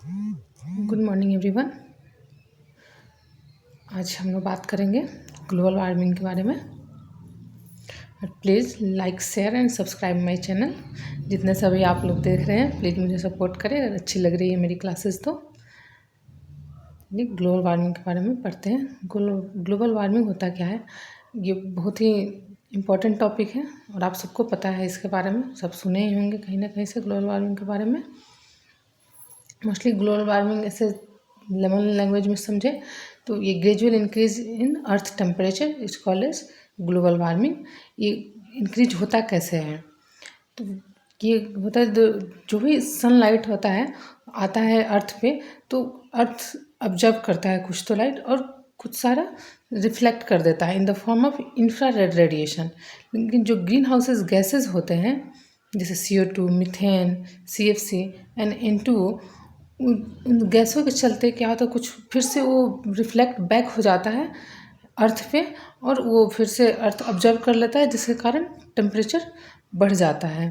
Good morning everyone. आज हम लोग बात करेंगे ग्लोबल वार्मिंग के बारे में। Please like share and subscribe my channel. जितने सभी आप लोग देख रहे हैं प्लीज़ मुझे सपोर्ट करें। अगर अच्छी लग रही है मेरी क्लासेस तो ये ग्लोबल वार्मिंग के बारे में पढ़ते हैं। ग्लोबल वार्मिंग होता क्या है, ये बहुत ही इम्पोर्टेंट टॉपिक है और आप सबको पता है इसके बारे में, सब सुने ही होंगे कहीं ना कहीं से ग्लोबल वार्मिंग के बारे में। मोस्टली ग्लोबल वार्मिंग ऐसे लेमन लैंग्वेज में समझे तो ये gradual increase in earth temperature is called as global warming. ये इंक्रीज होता कैसे है, तो ये होता है जो भी सनलाइट होता है आता है अर्थ पे, तो अर्थ ऑब्जर्व करता है कुछ तो लाइट और कुछ सारा रिफ्लेक्ट कर देता है in the form of infrared radiation. लेकिन जो ग्रीन हाउसेज गैसेज होते हैं जैसे CO2, methane, CFC and N2O, उन गैसों के चलते क्या होता है, कुछ फिर से वो रिफ्लेक्ट बैक हो जाता है अर्थ पे और वो फिर से अर्थ ऑब्जर्व कर लेता है, जिसके कारण टेम्परेचर बढ़ जाता है।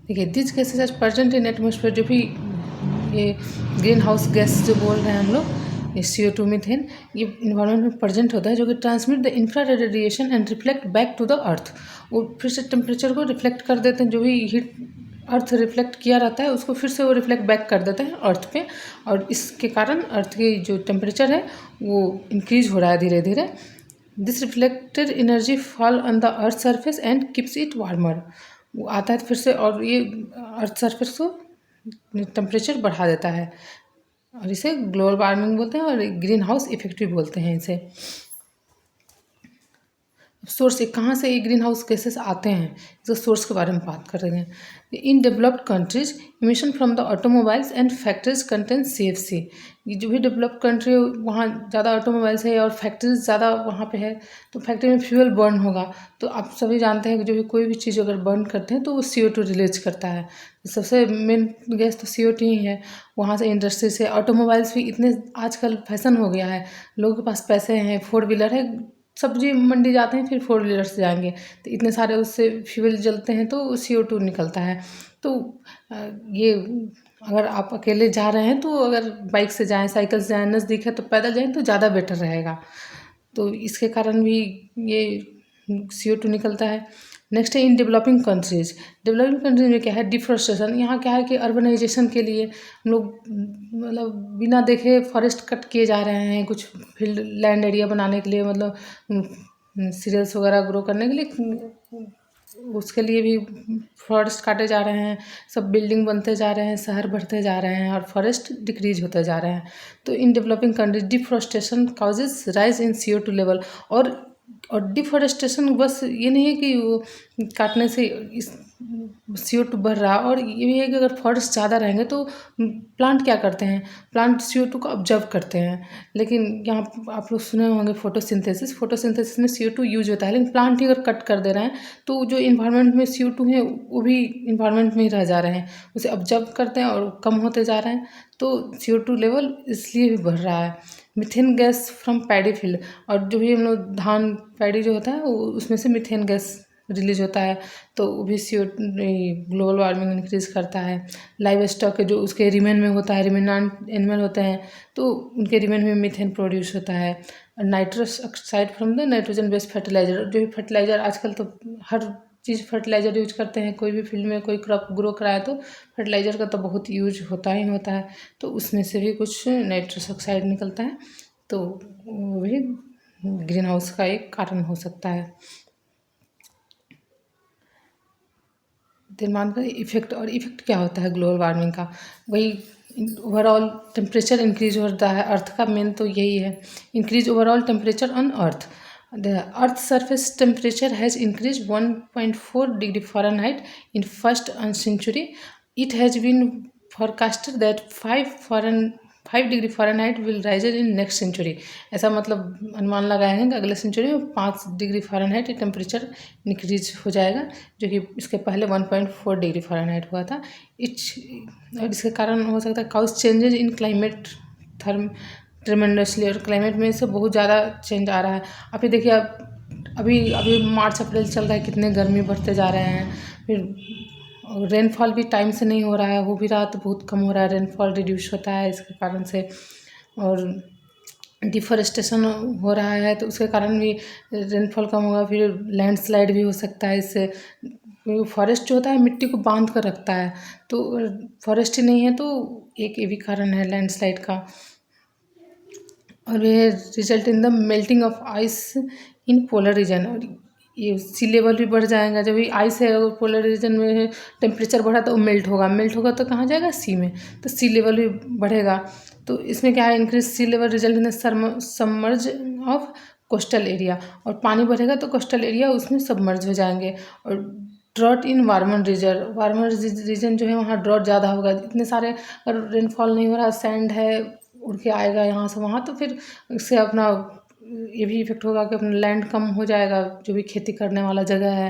देखिए, this gases as present in atmosphere, जो भी ये ग्रीन हाउस गैस जो बोल रहे हैं हम लोग, ये CO2, मीथेन, ये इन्वायरमेंट में प्रेजेंट होता है जो कि transmit the infrared radiation and reflect back to the earth. वो फिर से टेम्परेचर को रिफ्लेक्ट कर देते हैं, जो भी हीट अर्थ रिफ्लेक्ट किया रहता है उसको फिर से वो रिफ्लेक्ट बैक कर देते हैं अर्थ पे, और इसके कारण अर्थ की जो टेम्परेचर है वो इंक्रीज हो रहा है धीरे धीरे। This reflected energy fall on the earth surface and keeps it warmer. वो आता है फिर से और ये अर्थ सरफेस को टेम्परेचर बढ़ा देता है, और इसे ग्लोबल वार्मिंग बोलते हैं और ग्रीन हाउस इफेक्ट भी बोलते हैं इसे। सोर्स कहाँ से ये ग्रीन हाउस गैसेस आते हैं, इसके सोर्स के बारे में बात कर रहे हैं। In developed countries emission from the automobiles and factories contain CFC। ये जो भी डेवलप्ड कंट्री वहाँ ज़्यादा ऑटोमोबाइल्स है और फैक्ट्रीज ज़्यादा वहाँ पे है, तो फैक्ट्री में फ्यूल बर्न होगा, तो आप सभी जानते हैं कि जो भी कोई भी चीज़ अगर बर्न करते हैं तो वो CO2 रिलीज करता है। सबसे मेन गैस तो CO2 ही है। वहाँ से इंडस्ट्री से ऑटोमोबाइल्स भी इतने आजकल फैशन हो गया है, लोगों के पास पैसे हैं, 4 व्हीलर है, सब्जी मंडी जाते हैं फिर 4 व्हीलर से जाएंगे तो इतने सारे उससे फ्यूल जलते हैं तो CO2 निकलता है। तो ये अगर आप अकेले जा रहे हैं तो अगर बाइक से जाएं, साइकिल से जाएं, नज़दीक है तो पैदल जाएं तो ज़्यादा बेटर रहेगा। तो इसके कारण भी ये CO2 निकलता है। नेक्स्ट है in developing countries. Developing countries में क्या है, डिफोरेस्टेशन। यहाँ क्या है कि अर्बनाइजेशन के लिए हम लोग मतलब बिना देखे फॉरेस्ट कट किए जा रहे हैं, कुछ फील्ड लैंड एरिया बनाने के लिए, मतलब सीरियल्स वगैरह ग्रो करने के लिए, उसके लिए भी फॉरेस्ट काटे जा रहे हैं। सब बिल्डिंग बनते जा रहे हैं, शहर बढ़ते जा रहे हैं और फॉरेस्ट डिक्रीज होते जा रहे हैं। तो in developing countries deforestation causes rise in CO2 level. और डिफोरेस्टेशन बस ये नहीं है कि वो काटने से इस CO2 बढ़ रहा, और ये भी है कि अगर फॉरेस्ट ज़्यादा रहेंगे तो प्लांट क्या करते हैं, प्लांट CO2 को ऑब्जर्व करते हैं। लेकिन यहाँ आप लोग सुने होंगे फोटोसिंथेसिस में CO2 यूज होता है, लेकिन प्लांट ही अगर कट कर दे रहे हैं तो जो इन्वायरमेंट में CO2 है वो भी इन्वायरमेंट में ही रह जा रहे हैं, उसे ऑब्जर्व करते हैं और कम होते जा रहे हैं, तो CO2 लेवल इसलिए भी बढ़ रहा है। Methane gas from paddy field, और जो भी हम लोग धान पैडी जो होता है वो उसमें से मीथेन गैस रिलीज होता है, तो वो भी ग्लोबल वार्मिंग इंक्रीज करता है। लाइव स्टॉक जो उसके रिमेन में होता है, रिमेनांट एनिमल होते हैं, तो उनके रिमेन में मीथेन प्रोड्यूस होता है। Nitrous oxide from the nitrogen based fertiliser. जो भी फर्टिलाइजर आजकल तो हर चीज़ फर्टिलाइजर यूज करते हैं, कोई भी फील्ड में कोई क्रॉप ग्रो कराए तो फर्टिलाइजर का तो बहुत यूज होता ही होता है, तो उसमें से भी कुछ नाइट्रस ऑक्साइड निकलता है, तो वो भी ग्रीन हाउस का एक कारण हो सकता है। निर्माण का इफेक्ट, और इफेक्ट क्या होता है ग्लोबल वार्मिंग का, वही ओवरऑल टेम्परेचर इंक्रीज होता है। अर्थ का मेन तो यही है, increase overall temperature on earth. The earth surface temperature has increase 1.4 degree Fahrenheit in first century. It has been forecasted that 5 degree Fahrenheit will riser in next century. ऐसा मतलब अनुमान लगाया है कि अगले सेंचुरी में 5 डिग्री फ़ारेनहाइट टेम्परेचर इंक्रीज हो जाएगा, जो कि इसके पहले 1.4 डिग्री फ़ारेनहाइट हुआ था। और इसके कारण हो सकता है cause changes in climate tremendously, और क्लाइमेट में से बहुत ज़्यादा चेंज आ रहा है। अभी देखिए, अभी अभी मार्च अप्रैल चल रहा है, कितने गर्मी बढ़ते जा रहे हैं, फिर और रेनफॉल भी टाइम से नहीं हो रहा है, हो भी रहा तो बहुत कम हो रहा है, रेनफॉल रिड्यूस होता है इसके कारण से। और डिफॉरेस्टेशन हो रहा है तो उसके कारण भी रेनफॉल कम होगा, फिर लैंडस्लाइड भी हो सकता है इससे। फॉरेस्ट जो होता है मिट्टी को बांध कर रखता है, तो फॉरेस्ट ही नहीं है तो एक ये भी कारण है लैंडस्लाइड का। और ये result in the melting of ice in polar region, और ये सी लेवल भी बढ़ जाएगा। जब ये आइस है और पोलर रीजन में टेम्परेचर बढ़ा तो मेल्ट होगा तो कहाँ जाएगा, सी में, तो सी लेवल भी बढ़ेगा। तो इसमें क्या है, increase sea level result in the submerge of coastal area, और पानी बढ़ेगा तो कोस्टल एरिया उसमें सबमर्ज हो जाएंगे। और ड्रॉट इन वार्मर रीजन जो है वहाँ ड्रॉट ज़्यादा होगा, इतने सारे अगर रेनफॉल नहीं हो रहा, सैंड है उड़ के आएगा यहाँ से वहाँ, तो फिर इससे अपना ये भी इफेक्ट होगा कि अपना लैंड कम हो जाएगा, जो भी खेती करने वाला जगह है,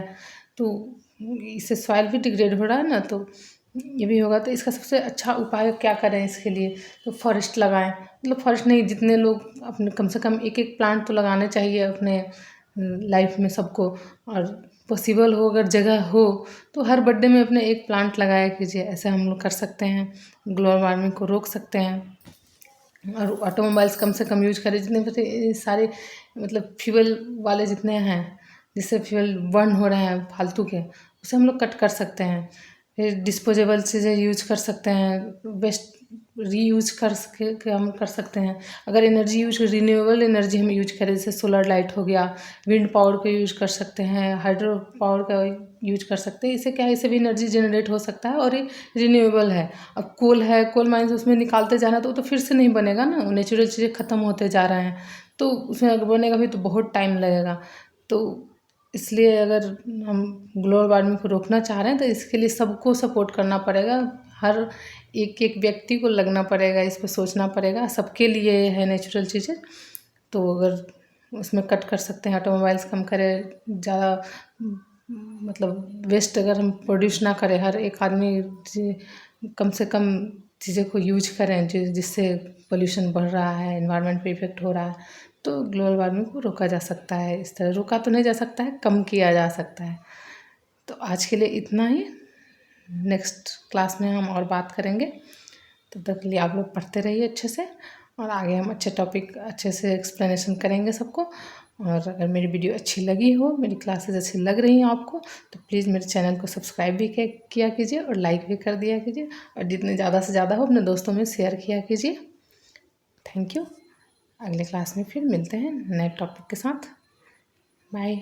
तो इससे सॉइल भी डिग्रेड हो रहा है ना, तो ये भी होगा। तो इसका सबसे अच्छा उपाय क्या करें इसके लिए, तो फॉरेस्ट लगाएं, मतलब फॉरेस्ट नहीं, जितने लोग अपने कम से कम एक एक प्लांट तो लगाने चाहिए अपने लाइफ में सबको। और पॉसिबल हो, अगर जगह हो तो हर बर्थडे में अपने एक प्लांट लगाया कीजिए, ऐसे हम लोग कर सकते हैं, ग्लोबल वार्मिंग को रोक सकते हैं। और ऑटोमोबाइल्स कम से कम यूज करें, जितने भी सारे मतलब फ्यूल वाले जितने हैं, जिससे फ्यूल बर्न हो रहे हैं फालतू के, उसे हम लोग कट कर सकते हैं। फिर डिस्पोजेबल चीज़ें यूज कर सकते हैं, वेस्ट रीयूज कर सके के हम कर सकते हैं। अगर एनर्जी यूज, रिन्यूएबल एनर्जी हम यूज करें, जैसे सोलर लाइट हो गया, विंड पावर का यूज कर सकते हैं, हाइड्रो पावर का यूज कर सकते हैं। इससे क्या है, इससे भी एनर्जी जनरेट हो सकता है और ये रिन्यूएबल है। अब कोल है, कोल माइंस उसमें निकालते जाना तो वो तो फिर से नहीं बनेगा ना, नेचुरल चीज़ें ख़त्म होते जा रहे हैं, तो उसमें अगर बनेगा भी तो बहुत टाइम लगेगा। तो इसलिए अगर हम ग्लोबल वार्मिंग को रोकना चाह रहे हैं तो इसके लिए सबको सपोर्ट करना पड़ेगा, हर एक एक व्यक्ति को लगना पड़ेगा, इस पर सोचना पड़ेगा, सबके लिए है नेचुरल चीज़ें। तो अगर उसमें कट कर सकते हैं, ऑटोमोबाइल्स कम करें, ज़्यादा मतलब वेस्ट अगर हम प्रोड्यूस ना करें, हर एक आदमी कम से कम चीज़ें को यूज करें जिससे पोल्यूशन बढ़ रहा है, एनवायरनमेंट पे इफेक्ट हो रहा है, तो ग्लोबल वार्मिंग को रोका जा सकता है। इस तरह रोका तो नहीं जा सकता है, कम किया जा सकता है। तो आज के लिए इतना ही, नेक्स्ट क्लास में हम और बात करेंगे। तब तक के लिए आप लोग पढ़ते रहिए अच्छे से, और आगे हम अच्छे टॉपिक अच्छे से एक्सप्लेनेशन करेंगे सबको। और अगर मेरी वीडियो अच्छी लगी हो, मेरी क्लासेस अच्छी लग रही हैं आपको, तो प्लीज़ मेरे चैनल को सब्सक्राइब भी किया कीजिए और लाइक भी कर दिया कीजिए, और जितने ज़्यादा से ज़्यादा हो अपने दोस्तों में शेयर किया कीजिए। Thank you. अगले क्लास में फिर मिलते हैं नए टॉपिक के साथ। बाय।